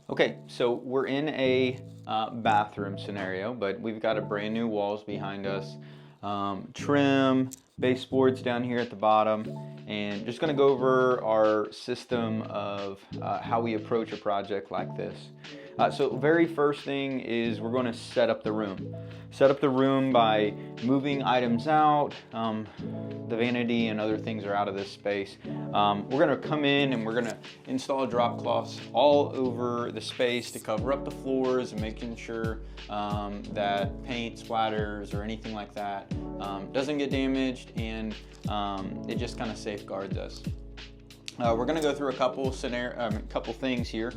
Okay, so we're in a bathroom scenario, but we've got a brand new walls behind us, trim, baseboards down here at the bottom, and just gonna go over our system of how we approach a project like this. So very first thing is we're gonna set up the room. Set up the room by moving items out. The vanity and other things are out of this space. We're gonna come in and we're gonna install drop cloths all over the space to cover up the floors and making sure that paint splatters or anything like that doesn't get damaged, and it just kind of safeguards us. We're going to go through a couple things here.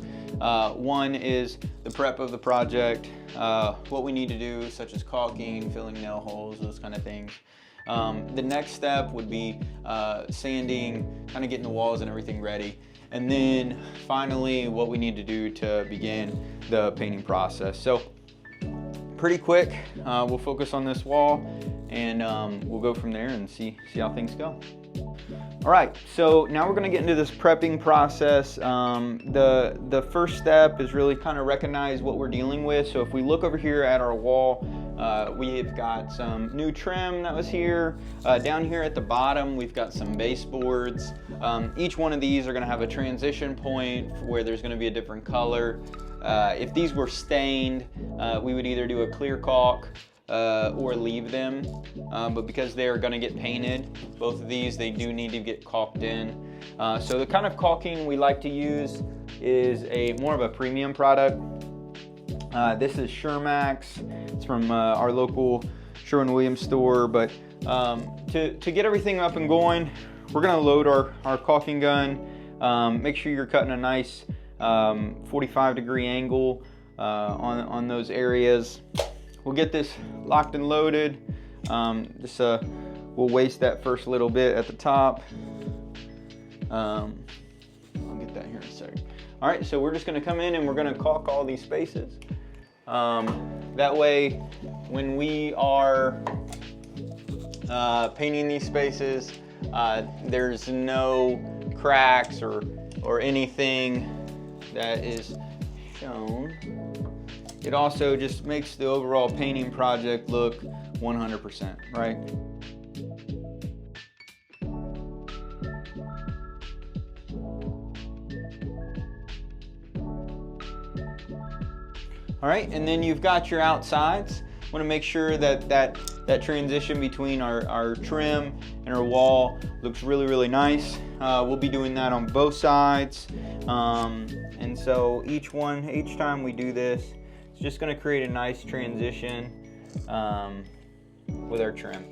One is the prep of the project, what we need to do, such as caulking, filling nail holes, those kind of things. The next step would be sanding, kind of getting the walls and everything ready. And then finally, what we need to do to begin the painting process. So pretty quick, we'll focus on this wall, and we'll go from there and see how things go. All right, so now we're gonna get into this prepping process. The first step is really kind of recognize what we're dealing with. So if we look over here at our wall, we've got some new trim that was here. Down here at the bottom, we've got some baseboards. Each one of these are gonna have a transition point where there's gonna be a different color. If these were stained, we would either do a clear caulk or leave them, but because they are going to get painted, both of these, they do need to get caulked in. So the kind of caulking we like to use is more of a premium product. This is Shermax. It's from our local Sherwin-Williams store, but to get everything up and going, we're going to load our caulking gun. Make sure you're cutting a nice 45-degree angle on those areas. We'll get this locked and loaded. We'll waste that first little bit at the top. I'll get that here in a second. All right, so we're just gonna come in and we're gonna caulk all these spaces. That way, when we are painting these spaces, there's no cracks or anything that is shown. It also just makes the overall painting project look 100%, right? All right, and then you've got your outsides. Want to make sure that transition between our trim and our wall looks really, really nice. We'll be doing that on both sides. And so each time we do this, just going to create a nice transition with our trim.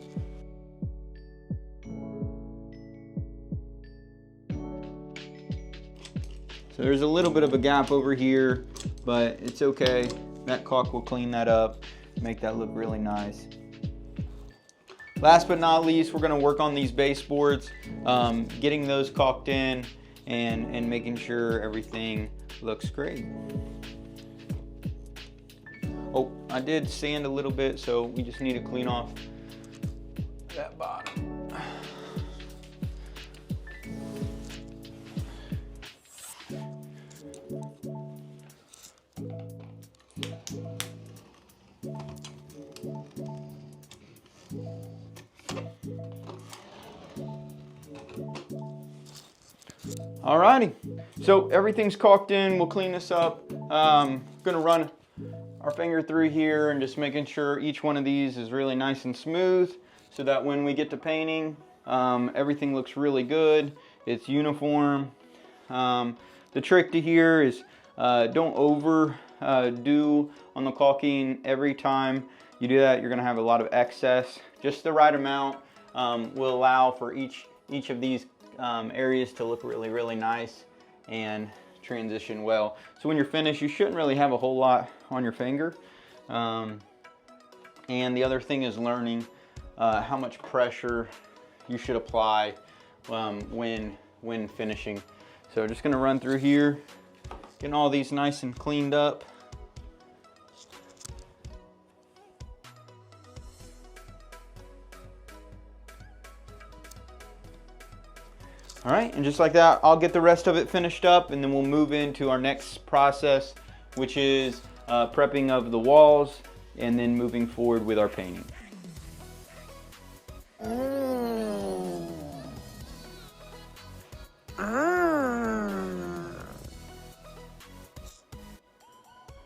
So there's a little bit of a gap over here, but it's okay. That caulk will clean that up, make that look really nice. Last but not least, we're going to work on these baseboards, getting those caulked in and making sure everything looks great. Oh, I did sand a little bit, so we just need to clean off that bottom. Alrighty, so everything's caulked in. We'll clean this up. Gonna run our finger through here and just making sure each one of these is really nice and smooth, so that when we get to painting, everything looks really good. It's uniform. The trick to here is don't overdo on the caulking. Every time you do that, you're gonna have a lot of excess. Just the right amount will allow for each of these areas to look really, really nice and transition well. So when you're finished, you shouldn't really have a whole lot on your finger. And the other thing is learning how much pressure you should apply when finishing. So just gonna run through here, getting all these nice and cleaned up. All right, and just like that, I'll get the rest of it finished up, and then we'll move into our next process, which is prepping of the walls and then moving forward with our painting.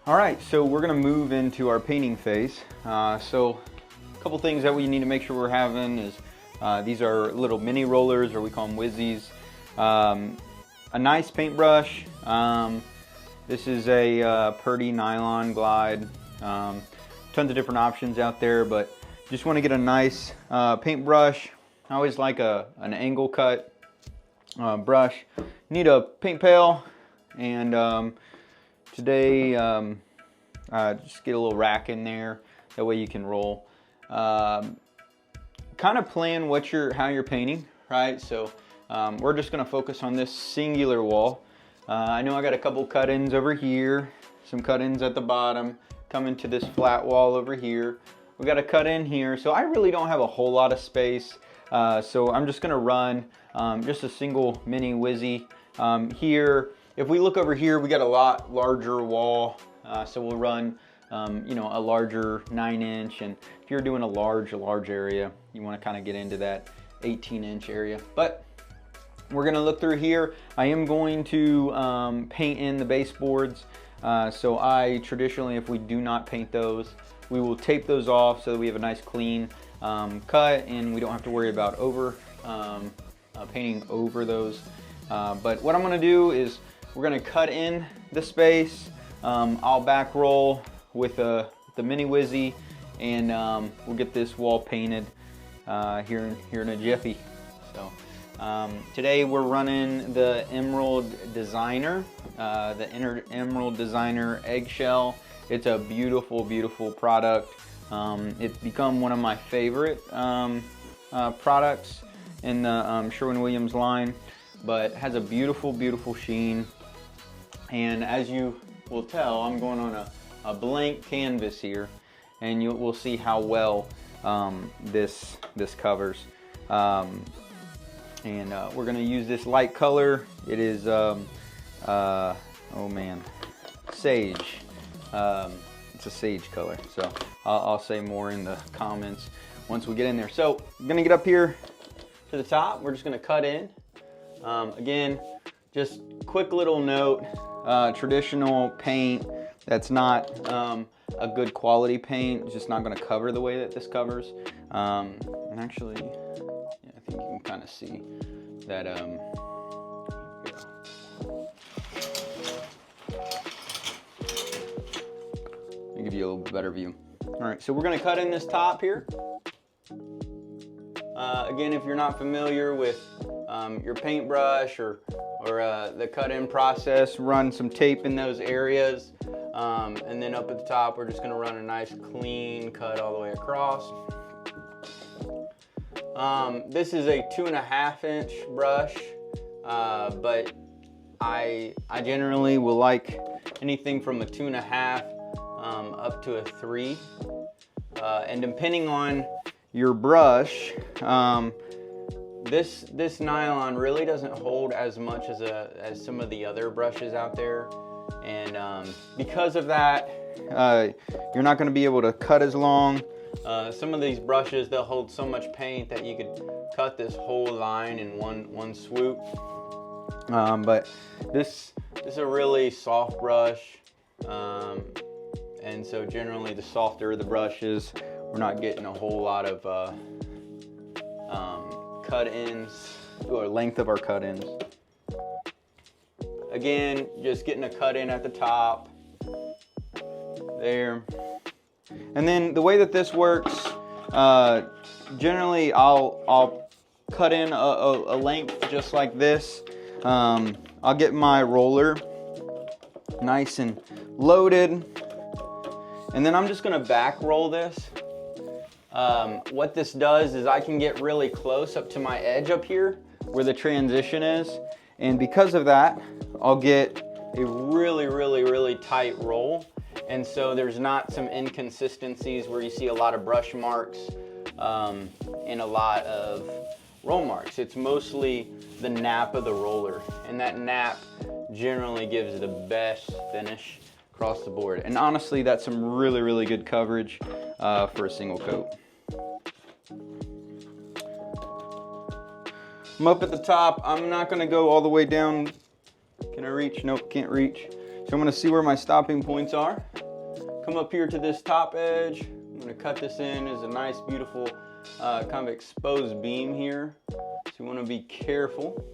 All right, so we're gonna move into our painting phase. So a couple things that we need to make sure we're having is these are little mini rollers, or we call them whizzies. A nice paintbrush. This is a Purdy nylon glide. Tons of different options out there, but just want to get a nice paintbrush. I always like an angle cut brush. Need a paint pail, and today just get a little rack in there. That way you can roll. Kind of plan how you're painting, right? So we're just going to focus on this singular wall. I know I got a couple cut-ins over here, some cut-ins at the bottom, coming to this flat wall over here. We got a cut-in here, so I really don't have a whole lot of space. So I'm just going to run just a single mini whizzy here. If we look over here, we got a lot larger wall, so we'll run you know, a larger 9-inch, and if you're doing a large area, you want to kind of get into that 18-inch area. But we're going to look through here. I am going to paint in the baseboards. So I traditionally, if we do not paint those, we will tape those off so that we have a nice clean cut, and we don't have to worry about painting over those. But what I'm going to do is we're going to cut in the space. I'll back roll with the mini whizzy, and we'll get this wall painted here in a jiffy. So today we're running the Emerald Designer, Emerald Designer eggshell. It's a beautiful, beautiful product. It's become one of my favorite products in the Sherwin-Williams line, but has a beautiful, beautiful sheen. And as you will tell, I'm going on a blank canvas here, and we'll see how well this covers. And we're going to use this light color. It is oh man, sage. It's a sage color. So I'll say more in the comments once we get in there. So I'm going to get up here to the top. We're just going to cut in. Again, just quick little note. Traditional paint that's not a good quality paint, it's just not going to cover the way that this covers. And actually, yeah, I think you can kind of see that. Let me give you a little better view. All right, so we're going to cut in this top here. Again, if you're not familiar with your paintbrush or the cut-in process, run some tape in those areas, and then up at the top we're just going to run a nice clean cut all the way across. This is a 2.5-inch brush, but I generally will like anything from a 2.5 up to a 3, and depending on your brush, this nylon really doesn't hold as much as some of the other brushes out there, and because of that, you're not going to be able to cut as long. Some of these brushes, they'll hold so much paint that you could cut this whole line in one swoop. But this is a really soft brush, and so generally the softer the brush is, we're not getting a whole lot of cut-ins or length of our cut-ins. Again, just getting a cut-in at the top there. And then the way that this works, generally I'll cut in a length just like this. I'll get my roller nice and loaded, and then I'm just gonna back roll this. What this does is I can get really close up to my edge up here where the transition is, and because of that I'll get a really, really, really tight roll, and so there's not some inconsistencies where you see a lot of brush marks and a lot of roll marks. It's mostly the nap of the roller, and that nap generally gives the best finish across the board. And honestly, that's some really, really good coverage for a single coat. I'm up at the top. I'm not gonna go all the way down. Can I reach? Nope, can't reach. So I'm gonna see where my stopping points are. Come up here to this top edge. I'm gonna cut this in as a nice, beautiful kind of exposed beam here. So you wanna be careful.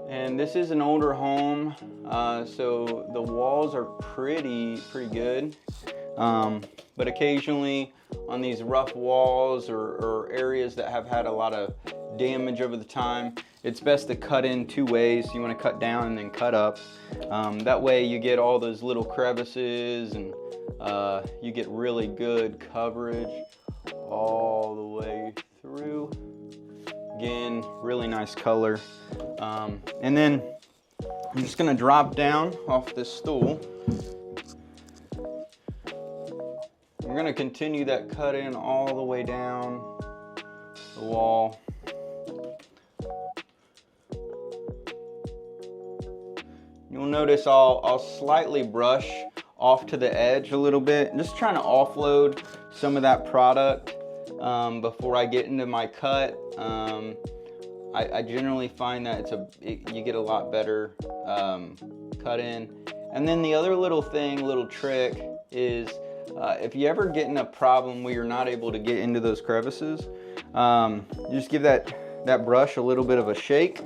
And this is an older home, so the walls are pretty good. But occasionally on these rough walls or areas that have had a lot of damage over the time, it's best to cut in two ways. You want to cut down and then cut up. That way you get all those little crevices and you get really good coverage all the way through. Again, really nice color. And then I'm just gonna drop down off this stool. We're gonna continue that cut in all the way down the wall. You'll notice I'll slightly brush off to the edge a little bit, just trying to offload some of that product before I get into my cut. I generally find that you get a lot better cut in. And then the other little trick is if you ever get in a problem where you're not able to get into those crevices, you just give that brush a little bit of a shake,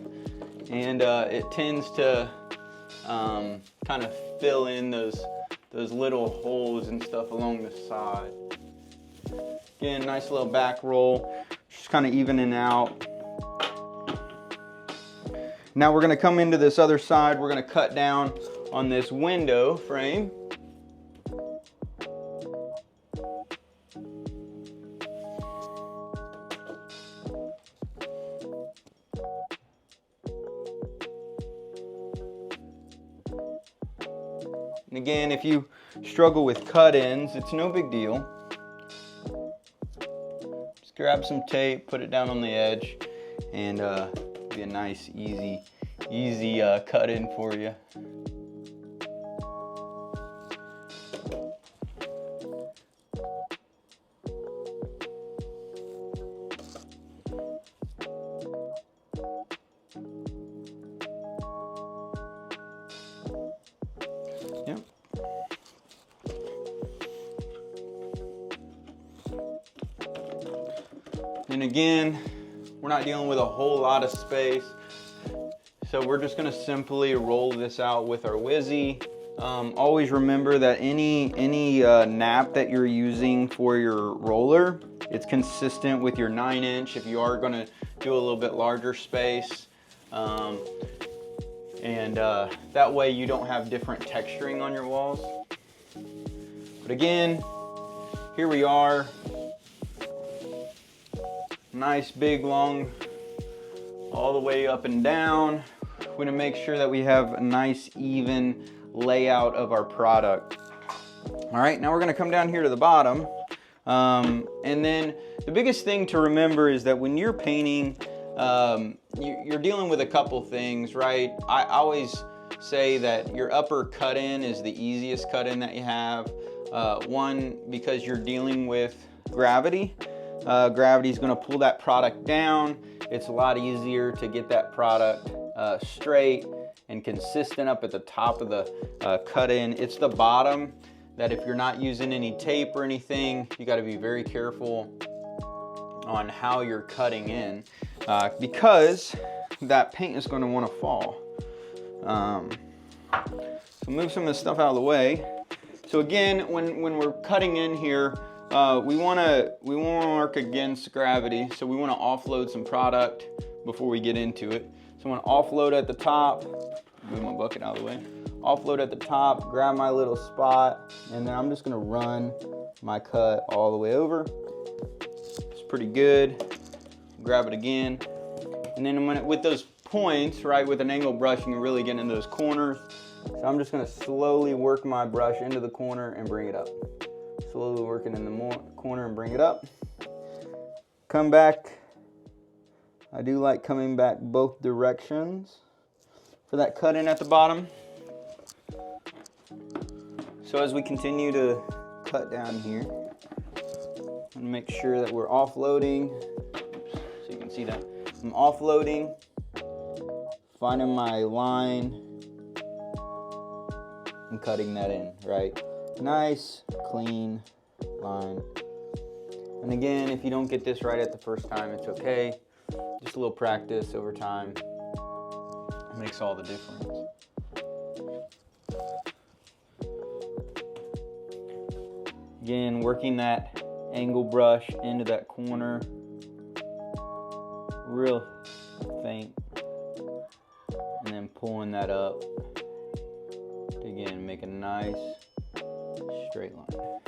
and it tends to kind of fill in those little holes and stuff along the side. Again, nice little back roll, just kind of evening out. Now we're gonna come into this other side. We're gonna cut down on this window frame. And again, if you struggle with cut-ins, it's no big deal. Just grab some tape, put it down on the edge, and be a nice, easy cut-in for you. Yep. And again, we're not dealing with a whole lot of space, so we're just gonna simply roll this out with our Wizzy. Always remember that any nap that you're using for your roller, it's consistent with your 9-inch if you are gonna do a little bit larger space. And that way you don't have different texturing on your walls. But again, here we are. Nice, big, long, all the way up and down. We're gonna make sure that we have a nice, even layout of our product. All right, now we're gonna come down here to the bottom. And then the biggest thing to remember is that when you're painting, you're dealing with a couple things, right? I always say that your upper cut-in is the easiest cut-in that you have. One, because you're dealing with gravity. Gravity is going to pull that product down. It's a lot easier to get that product straight and consistent up at the top of the cut-in. It's the bottom that if you're not using any tape or anything, you got to be very careful on how you're cutting in because that paint is going to want to fall. So move some of this stuff out of the way. So again, when we're cutting in here, we want to work against gravity. So we want to offload some product before we get into it. So I want to offload at the top. Move my bucket out of the way. Offload at the top, grab my little spot, and then I'm just going to run my cut all the way over. It's pretty good. Grab it again. And then with those points, right, with an angle brush, you can really get into those corners. So I'm just going to slowly work my brush into the corner and bring it up. Slowly working in the corner and bring it up. Come back. I do like coming back both directions for that cut in at the bottom. So as we continue to cut down here, and make sure that we're offloading. Oops, so you can see that. I'm offloading, finding my line, and cutting that in, right? Nice, clean line. And again, if you don't get this right at the first time, it's okay. Just a little practice over time makes all the difference. Again, working that angle brush into that corner, real faint, and then pulling that up to again make a nice straight line.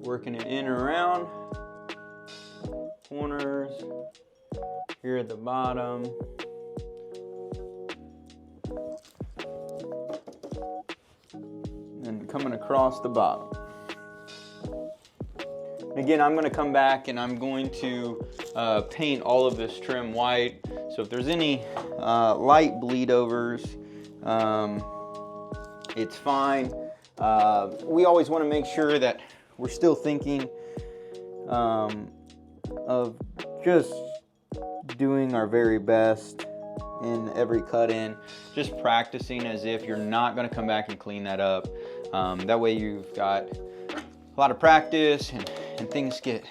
Working it in and around, corners, here at the bottom. And coming across the bottom. Again, I'm going to come back and I'm going to paint all of this trim white. So if there's any light bleed overs, it's fine. We always want to make sure that we're still thinking of just doing our very best in every cut in, just practicing as if you're not going to come back and clean that up. That way you've got a lot of practice and things get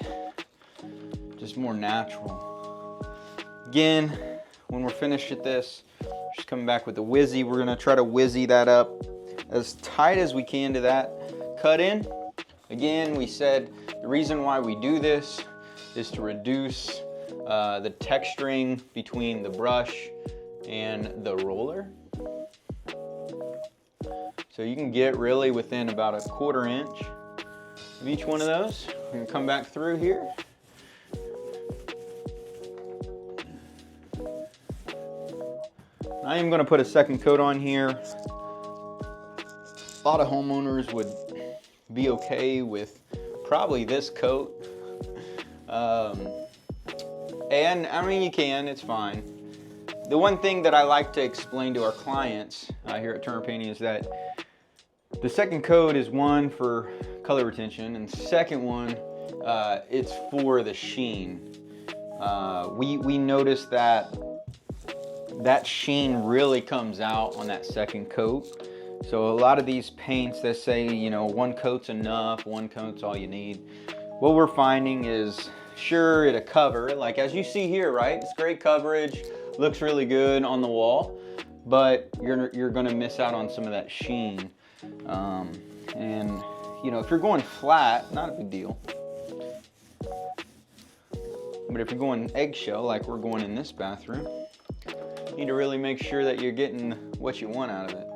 just more natural. Again, when we're finished with this, just coming back with the Wizzy, we're gonna try to Wizzy that up as tight as we can to that cut in. Again, we said the reason why we do this is to reduce the texturing between the brush and the roller. So you can get really within about a 1/4 inch of each one of those. We're gonna come back through here. I am gonna put a second coat on here. A lot of homeowners would be okay with probably this coat. And I mean, you can, it's fine. The one thing that I like to explain to our clients here at Turner Painting is that the second coat is one for color retention, and second one, it's for the sheen. We noticed that sheen really comes out on that second coat. So a lot of these paints that say, you know, one coat's enough, one coat's all you need. What we're finding is, sure, it'll cover, like as you see here, right? It's great coverage, looks really good on the wall, but you're gonna miss out on some of that sheen. And you know, if you're going flat, not a big deal. But if you're going eggshell, like we're going in this bathroom, you need to really make sure that you're getting what you want out of it.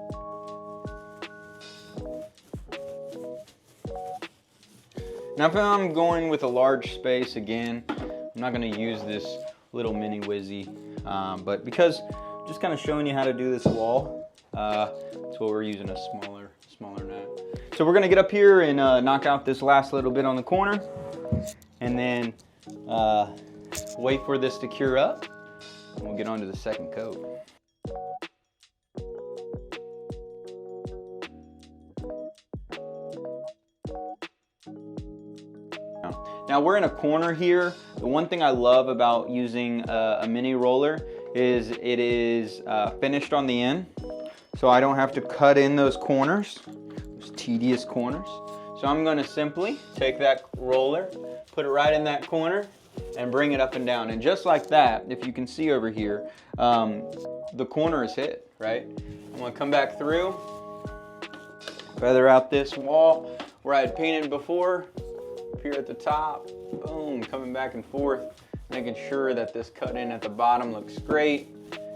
Now if I'm going with a large space, again, I'm not gonna use this little mini Wizzy, but because I'm just kind of showing you how to do this wall, that's what we're using, a smaller nap. So we're gonna get up here and knock out this last little bit on the corner, and then wait for this to cure up, and we'll get on to the second coat. Now we're in a corner here. The one thing I love about using a mini roller is it is finished on the end, so I don't have to cut in those corners, those tedious corners. So I'm gonna simply take that roller, put it right in that corner, and bring it up and down. And just like that, if you can see over here, the corner is hit, right? I'm gonna come back through, feather out this wall where I had painted before, up here at the top, boom, coming back and forth, making sure that this cut in at the bottom looks great.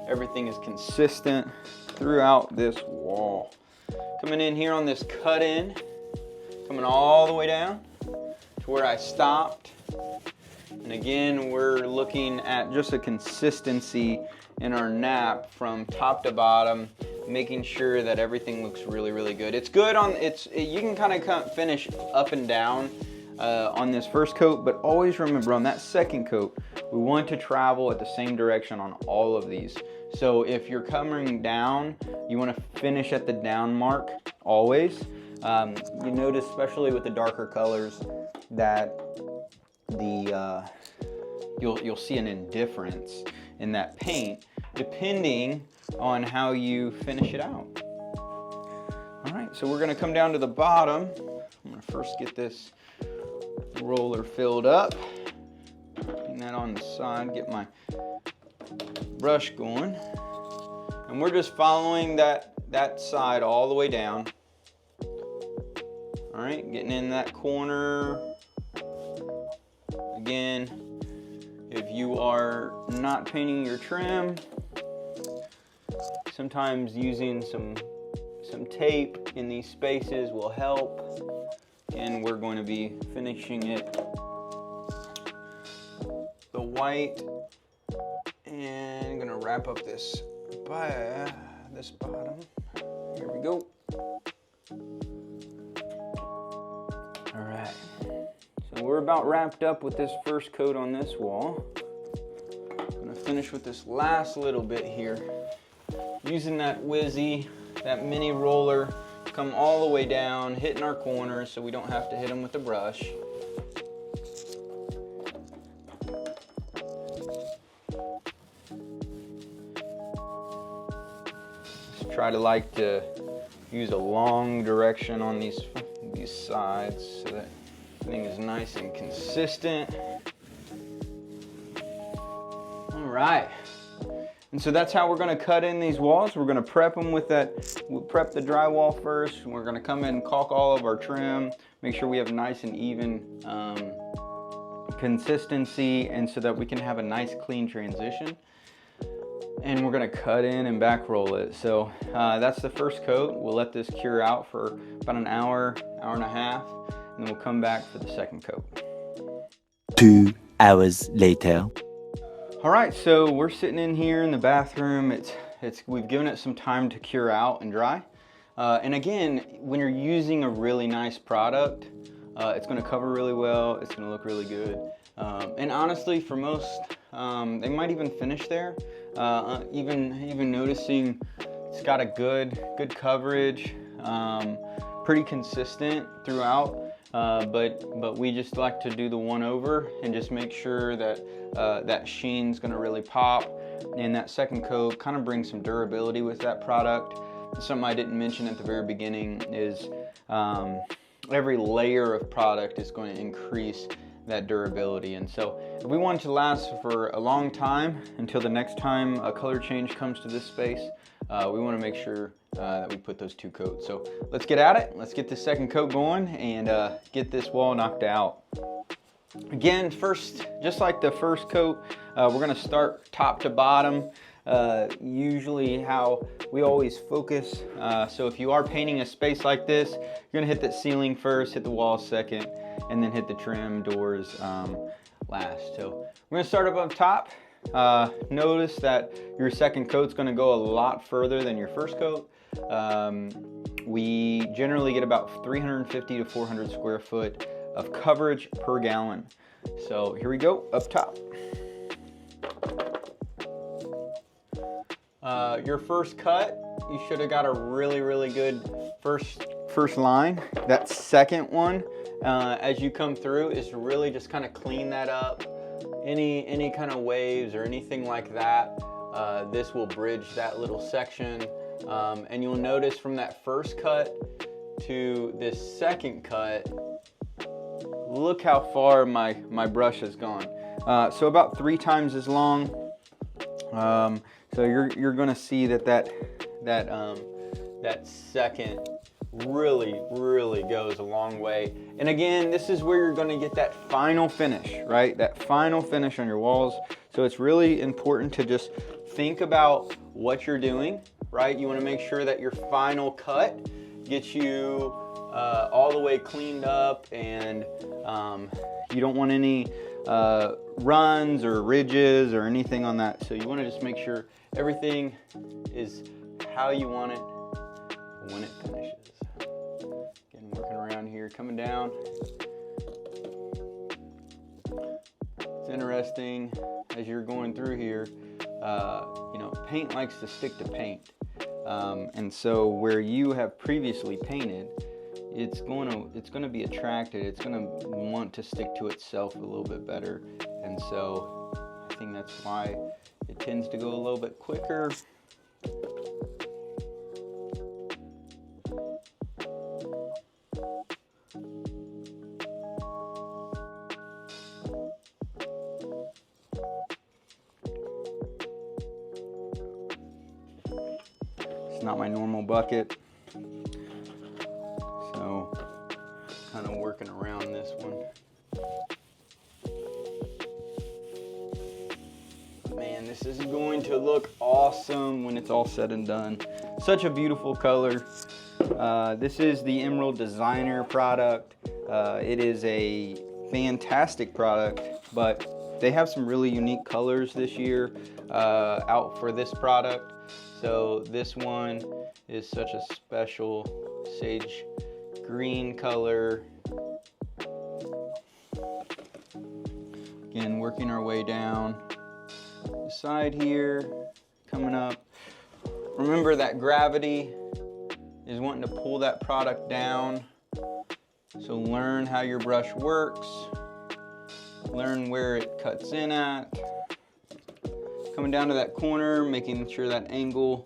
Everything is consistent throughout this wall. Coming in here on this cut in, coming all the way down to where I stopped. And again, we're looking at just a consistency in our nap from top to bottom, making sure that everything looks really, really good. It's good on, you can kind of finish up and down on this first coat, but always remember on that second coat, we want to travel at the same direction on all of these. So if you're coming down, you want to finish at the down mark always. You notice, especially with the darker colors, that you'll see an indifference in that paint depending on how you finish it out. All right, so we're gonna come down to the bottom. I'm gonna first get this roller filled up. Putting that on the side, get my brush going. And we're just following that side all the way down. All right, getting in that corner. Again, if you are not painting your trim, sometimes using some tape in these spaces will help. And we're going to be finishing it the white, and I'm gonna wrap up this bottom. Here we go. All right, so we're about wrapped up with this first coat on this wall. I'm gonna finish with this last little bit here, using that Wizzy, that mini roller, come all the way down, hitting our corners so we don't have to hit them with the brush. Just try to use a long direction on these sides so that everything is nice and consistent. All right. And so that's how we're going to cut in these walls. We're going to prep them with we'll prep the drywall first. We're going to come in and caulk all of our trim, make sure we have nice and even consistency, and so that we can have a nice clean transition. And we're going to cut in and back roll it. So that's the first coat. We'll let this cure out for about an hour, hour and a half, and then we'll come back for the second coat. 2 hours later. All right, so we're sitting in here in the bathroom. We've given it some time to cure out and dry. And again, when you're using a really nice product, it's gonna cover really well, it's gonna look really good. And honestly, for most, they might even finish there. Even noticing it's got a good coverage, pretty consistent throughout. But we just like to do the one over and just make sure that that sheen's gonna really pop, and that second coat kind of brings some durability with that product. Something I didn't mention at the very beginning is every layer of product is going to increase that durability. And so if we want it to last for a long time, until the next time a color change comes to this space, we want to make sure that we put those 2 coats. So let's get at it. Let's get the second coat going and get this wall knocked out. Again, first, just like the first coat, we're going to start top to bottom. Usually how we always focus. So if you are painting a space like this, you're going to hit the ceiling first, hit the walls second, and then hit the trim doors last. So we're going to start up top. Notice that your second coat's going to go a lot further than your first coat. We generally get about 350 to 400 square foot of coverage per gallon. So here we go, up top. Your first cut, you should have got a really good first line. That second one, as you come through, is really just kind of clean that up. Any kind of waves or anything like that, this will bridge that little section. And you'll notice from that first cut to this second cut, look how far my brush has gone. So about 3 times as long. So you're going to see that second really goes a long way. And again, this is where you're going to get that final finish, right? That final finish on your walls. So it's really important to just think about what you're doing, right? You want to make sure that your final cut gets you all the way cleaned up, and you don't want any runs or ridges or anything on that. So you want to just make sure everything is how you want it when it finishes. Again, working around here, coming down. It's interesting as you're going through here, you know, paint likes to stick to paint. And so where you have previously painted, it's going to be attracted. It's going to want to stick to itself a little bit better. And so I think that's why it tends to go a little bit quicker. It's not my normal bucket, so kind of working around this one. Man, this is going to look awesome when it's all said and done. Such a beautiful color. This is the Emerald Designer product. It is a fantastic product, but they have some really unique colors this year out for this product. So this one is such a special sage green color. Again, working our way down the side here, coming up. Remember that gravity is wanting to pull that product down. So learn how your brush works. Learn where it cuts in at. Coming down to that corner, making sure that angle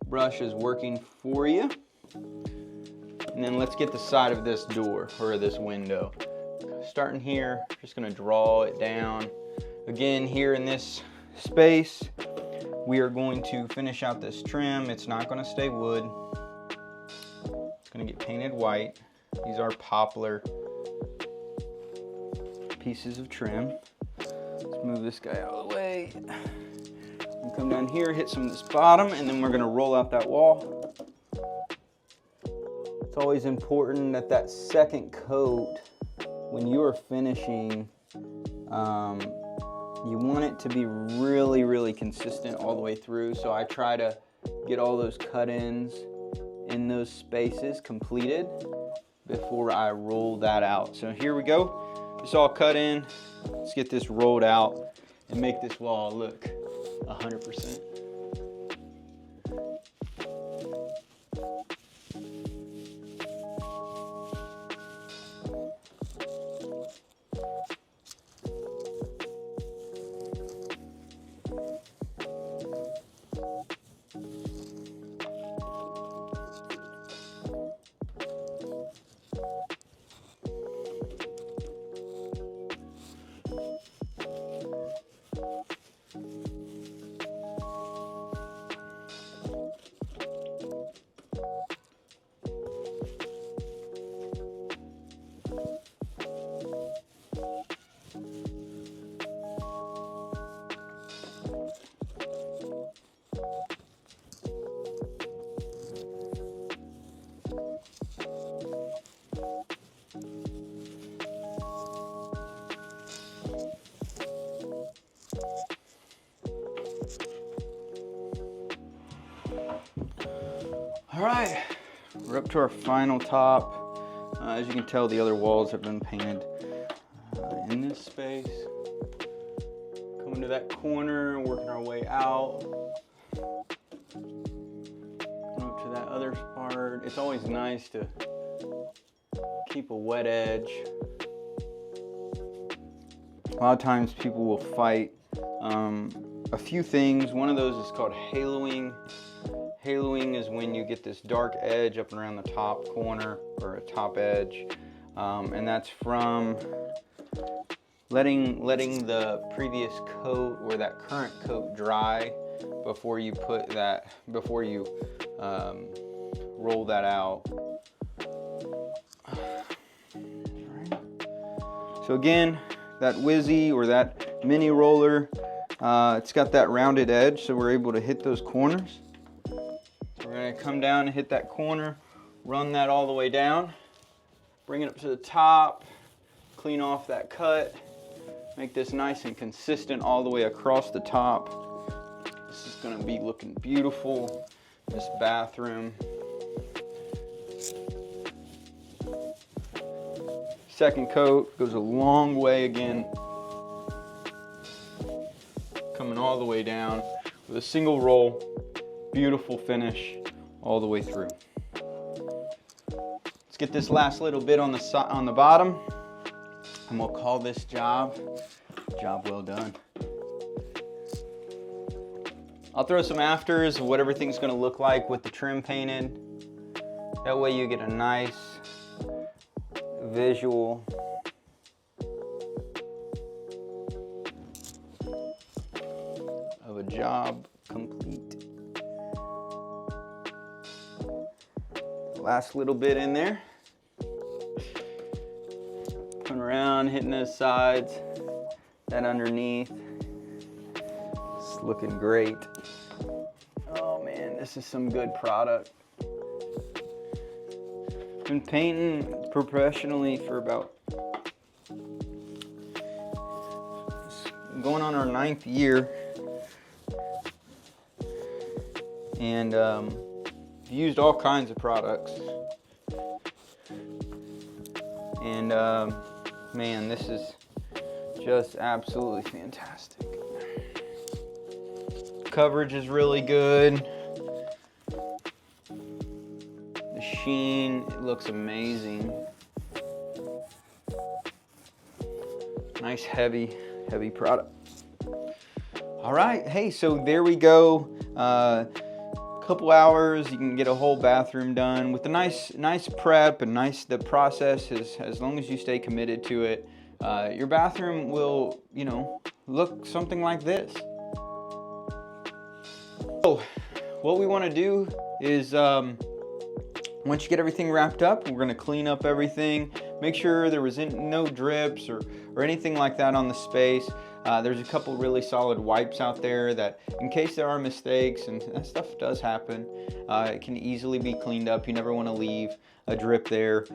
brush is working for you. And then let's get the side of this door or this window. Starting here, just gonna draw it down. Again, here in this space, we are going to finish out this trim. It's not gonna stay wood. It's gonna get painted white. These are poplar pieces of trim. Let's move this guy out of the way. And come down here, hit some of this bottom, and then we're gonna roll out that wall. It's always important that that second coat, when you are finishing, you want it to be really, really consistent all the way through. So I try to get all those cut-ins in those spaces completed before I roll that out. So here we go. It's all cut in. Let's get this rolled out and make this wall look 100%. All right, we're up to our final top. As you can tell, the other walls have been painted in this space. Coming to that corner, working our way out. Going up to that other part. It's always nice to keep a wet edge. A lot of times people will fight a few things. One of those is called haloing. Haloing is when you get this dark edge up and around the top corner or a top edge, and that's from letting the previous coat or that current coat dry before you roll that out. Right. So again, that Wizzy or that mini roller, it's got that rounded edge, so we're able to hit those corners. We're going to come down and hit that corner, run that all the way down, bring it up to the top, clean off that cut, make this nice and consistent all the way across the top. This is going to be looking beautiful, this bathroom. Second coat goes a long way again, coming all the way down with a single roll. Beautiful finish all the way through. Let's Let's get this last little bit on the bottom, and we'll call this job well done. I'll throw some afters of what everything's gonna look like with the trim painted. That way you get a nice visual of a job complete. Last little bit in there. Putting around, hitting those sides, that underneath. It's looking great. Oh man, this is some good product. Been painting professionally for about going on our 9th year, and used all kinds of products, and man, this is just absolutely fantastic. Coverage is really good. The sheen, it looks amazing. Nice heavy product. All right, hey, so there we go. Couple hours, you can get a whole bathroom done with a nice prep and the process is, as long as you stay committed to it, your bathroom will, look something like this. So what we want to do is once you get everything wrapped up, we're going to clean up everything, make sure there was no drips or anything like that on the space. There's a couple really solid wipes out there that, in case there are mistakes, and that stuff does happen, it can easily be cleaned up. You never want to leave a drip there.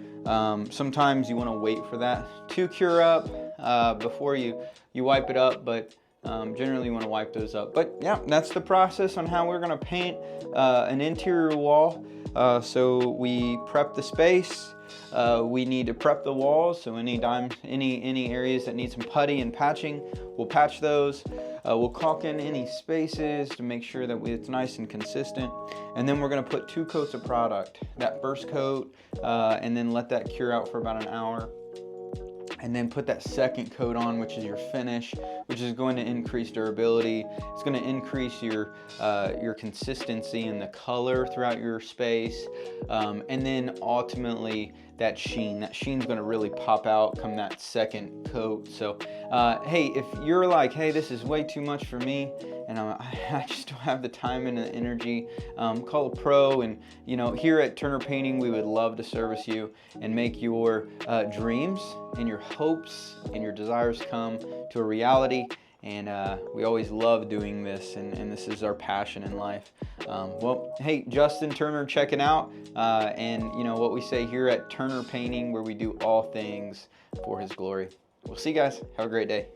Sometimes you want to wait for that to cure up before you wipe it up, but generally you want to wipe those up. But yeah, that's the process on how we're going to paint an interior wall. So we prep the space. We need to prep the walls, so any areas that need some putty and patching, we'll patch those. We'll caulk in any spaces to make sure that it's nice and consistent. And then we're gonna put 2 coats of product. That first coat, and then let that cure out for about an hour. And then put that second coat on, which is your finish, which is going to increase durability. It's going to increase your consistency and the color throughout your space. And then ultimately that sheen's going to really pop out come that second coat. So hey, if you're like, hey, this is way too much for me, and I just don't have the time and the energy, call a pro. And here at Turner Painting, we would love to service you and make your dreams and your hopes and your desires come to a reality. And we always love doing this, and this is our passion in life. Well, hey, Justin Turner checking out, and what we say here at Turner Painting, where we do all things for his glory. We'll see you guys. Have a great day.